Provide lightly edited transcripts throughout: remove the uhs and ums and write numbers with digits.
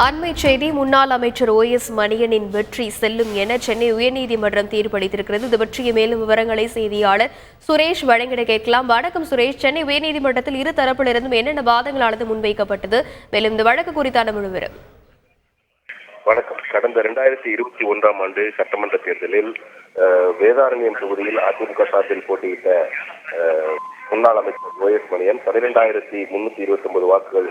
அண்மை செய்தி முன்னாள் அமைச்சர் OS மணியனின் வெற்றி செல்லும் என சென்னை உயர்நீதிமன்றம் தீர்ப்பளித்திருக்கிறது. இது பற்றிய மேலும் விவரங்களை செய்தியாளர் சுரேஷ் வழங்கிட கேட்கலாம். வணக்கம் சுரேஷ். சென்னை உயர்நீதிமன்றத்தில் இரு தரப்பிலிருந்தும் என்னென்ன வாதங்களானது முன்வைக்கப்பட்டது, மேலும் இந்த வழக்கு குறித்தான முழு விவரம். வணக்கம். கடந்த 2021ஆம் ஆண்டு சட்டமன்ற தேர்தலில் வேதாரண்யம் தொகுதியில் அதிமுக சார்பில் போட்டியிட்ட முன்னாள் அமைச்சர் OS மணியன் 12,329 வாக்குகள்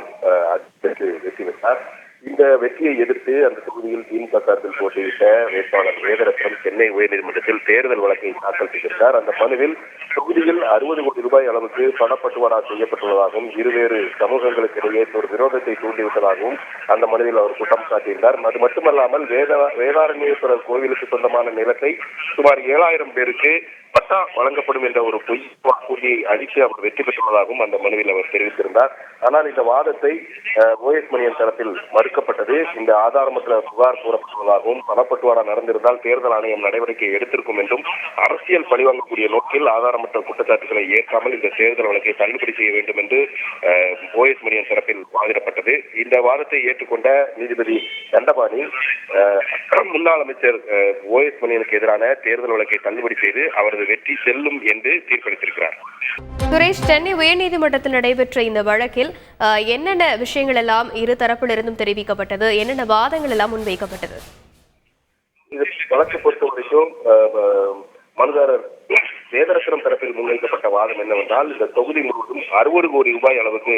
பெற்று வெற்றி பெற்றார். இந்த வெற்றியை எதிர்த்து அந்த தொகுதியில் திமுக சார்பில் போட்டியிட்ட வேட்பாளர் வேதரத்னம் சென்னை உயர்நீதிமன்றத்தில் தேர்தல் வழக்கை தாக்கல் செய்திருந்தார். அந்த மனுவில் தொகுதியில் 60 கோடி ரூபாய் அளவுக்கு பணப்பட்டுவாடா செய்யப்பட்டுள்ளதாகவும் இருவேறு சமூகங்களுக்கு இடையே ஒரு விரோதத்தை தூண்டிவிட்டதாகவும் அந்த மனுவில் அவர் குற்றம் சாட்டியிருந்தார். அது மட்டுமல்லாமல் வேதாரண்யேஸ்வரர் கோவிலுக்கு சொந்தமான நிலத்தை சுமார் 7,000 பேருக்கு பட்டா வழங்கப்படும் என்ற ஒரு பொய் வாக்குறுதியை அளித்து அவர் வெற்றி பெற்றுள்ளதாகவும் அந்த மனுவில் அவர் தெரிவித்திருந்தார். ஆனால் இந்த வாதத்தை OS மணியன் தரப்பில் மறுக்கப்பட்டது. இந்த ஆதாரமற்ற புகார் கூறப்பட்டுள்ளதாகவும் பணப்பட்டுவாடா நடந்திருந்தால் தேர்தல் ஆணையம் நடவடிக்கை எடுத்திருக்கும் என்றும் அரசியல் பழிவாங்கக்கூடிய நோக்கில் ஆதாரமற்ற குற்றச்சாட்டுகளை ஏற்காமல் இந்த தேர்தல் வழக்கை தள்ளுபடி செய்ய வேண்டும் என்று OS மணியன் தரப்பில் வாதிடப்பட்டது. இந்த வாதத்தை ஏற்றுக்கொண்ட நீதிபதி தண்டபாணி முன்னாள் அமைச்சர் OS மணியனுக்கு எதிரான தேர்தல் வழக்கை தள்ளுபடி செய்து அவரது வெற்றி செல்லும் என்று தீர்ப்பளித்திருக்கிறார். சுரேஷ், சென்னை உயர்நீதிமன்றத்தில் நடைபெற்ற இந்த வழக்கில் என்னென்ன விஷயங்கள் எல்லாம் இரு தரப்பிலிருந்தும் தெரிவிக்கப்பட்டது, என்னென்ன வாதங்கள் எல்லாம் முன்வைக்கப்பட்டது? இது வழக்கு பொறுத்த வரைக்கும் மனுதாரர் வேதரத்னம் தரப்பில் முன்வைக்கப்பட்ட வாதம் என்னவென்றால், இந்த தொகுதி முழுவதும் 60 கோடி ரூபாய் அளவுக்கு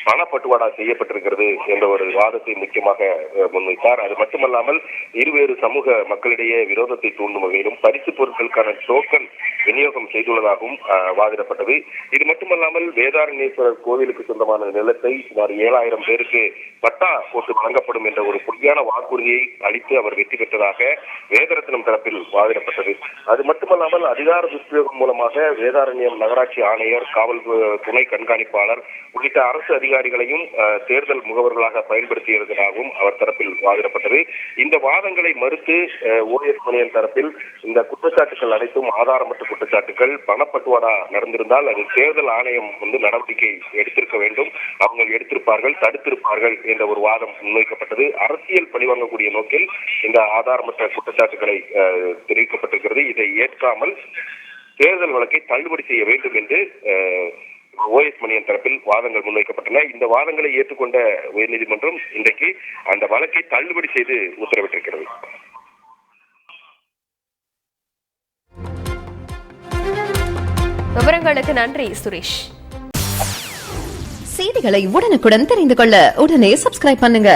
பணப்பட்டுவாடா செய்யப்பட்டிருக்கிறது என்ற ஒரு வாதத்தை முக்கியமாக முன்வைத்தார். அது மட்டுமல்லாமல் இருவேறு சமூக மக்களிடையே விரோதத்தை தூண்டும் வகையிலும் பரிசு பொருட்களுக்கான டோக்கன் விநியோகம் செய்துள்ளதாகவும் வாதிடப்பட்டது. இது மட்டுமல்லாமல் வேதாரண்யேஸ்வரர் கோவிலுக்கு சொந்தமான நிலத்தை சுமார் 7,000 பேருக்கு பட்டா போட்டு வழங்கப்படும் என்ற ஒரு பொய்யான வாக்குறுதியை அளித்து அவர் வெற்றி பெற்றதாக வேதரத்னம் தரப்பில் வாதிடப்பட்டது. அது மட்டுமல்லாமல் அதிகார துஷ்பிரயோகம் மூலமாக வேதாரண்யம் நகராட்சி ஆணையர், காவல் துணை கண்காணிப்பாளர் உள்ளிட்ட அரசு அதிகாரிகளையும் தேர்தல் முகவர்களாக பயன்படுத்தியிருந்ததாகவும் அவர் தரப்பில் வாதிடப்பட்டது. இந்த வாதங்களை மறுத்து OS மணியன் தரப்பில் இந்த குற்றச்சாட்டுகள் அனைத்தும் ஆதாரமற்ற குற்றச்சாட்டுகள், பணப்பட்டுவாடா நடந்திருந்தால் அது தேர்தல் ஆணையம் நடவடிக்கை எடுத்திருக்க வேண்டும், அவங்க எடுத்திருப்பார்கள், தடுத்திருப்பார்கள் என்ற ஒரு வாதம் முன்வைக்கப்பட்டது. அரசியல் பழிவாங்கக்கூடிய நோக்கில் இந்த ஆதாரமற்ற குற்றச்சாட்டுகளை தெரிவிக்கப்பட்டிருக்கிறது. இதை ஏற்காமல் தேர்தல் வழக்கை தள்ளுபடி செய்ய வேண்டும் என்று OS மணியன் தரப்பில் வாதங்கள் முன்வைக்கப்பட்டன. இந்த வாதங்களை ஏற்றுக்கொண்ட உயர்நீதிமன்றம் இன்றைக்கு அந்த வழக்கை தள்ளுபடி செய்து உத்தரவிட்டிருக்கிறது. விவரங்களுக்கு நன்றி சுரேஷ். செய்திகளை உடனுக்குடன் தெரிந்து கொள்ள உடனே சப்ஸ்கிரைப் பண்ணுங்க.